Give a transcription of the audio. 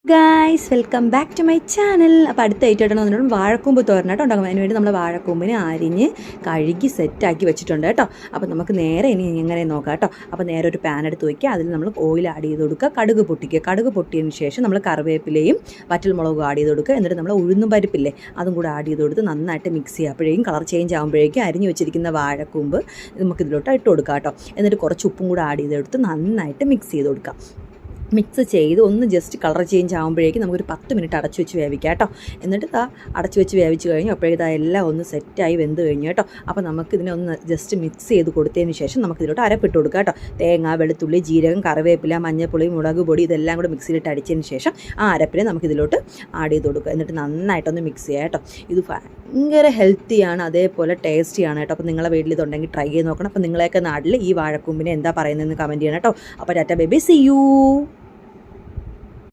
Guys welcome back to my channel. അപ്പോൾ അടുത്തായിട്ടാണ് വന്നിട്ട് വാഴക്കൂമ്പ് തോരനായിട്ട് ഉണ്ടാകും. അതിന് വേണ്ടി നമ്മൾ വാഴക്കൂമ്പിനെ അരിഞ്ഞ് കഴുകി സെറ്റാക്കി വെച്ചിട്ടുണ്ട് കേട്ടോ. അപ്പോൾ നമുക്ക് നേരെ ഇനി എങ്ങനെ നോക്കാം കേട്ടോ. അപ്പോൾ നേരെ ഒരു പാൻ എടുത്ത് വയ്ക്കുക. അതിൽ നമ്മൾ ഓയിൽ ആഡ് ചെയ്ത് കൊടുക്കുക, കടുക് പൊട്ടിക്കുക. കടുക് പൊട്ടിയതിന് ശേഷം നമ്മൾ കറിവേപ്പിലയും വറ്റൽമുളകും ആഡ് ചെയ്ത് കൊടുക്കുക. എന്നിട്ട് നമ്മൾ ഉഴുന്നും പരിപ്പില്ലേ അതും കൂടെ ആഡ് ചെയ്ത് കൊടുത്ത് നന്നായിട്ട് മിക്സ് ചെയ്യുക. അപ്പോഴേക്കും കളർ ചേഞ്ച് ആകുമ്പോഴേക്കും അരിഞ്ഞ് വെച്ചിരിക്കുന്ന വാഴക്കൂമ്പ് നമുക്കിതിലോട്ട് ഇട്ട് കൊടുക്കാം കേട്ടോ. എന്നിട്ട് കുറച്ച് ഉപ്പും കൂടെ ആഡ് ചെയ്തെടുത്ത് നന്നായിട്ട് മിക്സ് ചെയ്ത് കൊടുക്കാം. മിക്സ് ചെയ്ത് ഒന്ന് ജസ്റ്റ് കളർ ചേഞ്ച് ആകുമ്പോഴേക്കും നമുക്കൊരു 10 മിനിറ്റ് അടച്ചു വെച്ച് വേവിക്കാം കേട്ടോ. എന്നിട്ട് അടച്ചു വെച്ച് വേവിച്ച് കഴിഞ്ഞു അപ്പോഴേക്കും എല്ലാം ഒന്ന് സെറ്റായി വെന്ത് കഴിഞ്ഞു കേട്ടോ. അപ്പോൾ നമുക്കിതിനെ ഒന്ന് ജസ്റ്റ് മിക്സ് ചെയ്ത് കൊടുത്തതിന് ശേഷം നമുക്കിതിലോട്ട് അരപ്പിട്ട് കൊടുക്കാം കേട്ടോ. തേങ്ങ, വെളുത്തുള്ളി, ജീരകം, കറിവേപ്പില, മഞ്ഞൾപ്പൊടി, മുളക് പൊടി ഇതെല്ലാം കൂടെ മിക്സിയിലിട്ട് അടിച്ചതിന് ശേഷം ആ അരപ്പിനെ നമുക്കിതിലോട്ട് ആഡ് ചെയ്ത് കൊടുക്കുക. എന്നിട്ട് നന്നായിട്ടൊന്ന് മിക്സ് ചെയ്യാം കേട്ടോ. ഇത് ഭയങ്കര ഹെൽത്തിയാണ്, അതേപോലെ ടേസ്റ്റിയാണ് കേട്ടോ. അപ്പോൾ നിങ്ങളെ വീട്ടിൽ ഇതുണ്ടെങ്കിൽ ട്രൈ ചെയ്ത് നോക്കണം. അപ്പോൾ നിങ്ങളെയൊക്കെ നാട്ടിൽ ഈ വാഴക്കൂമ്പിനെ എന്താ പറയുന്നതെന്ന് കമൻറ്റ് ചെയ്യണം കേട്ടോ. അപ്പോൾ ടാറ്റ ബേബി, സീ യു.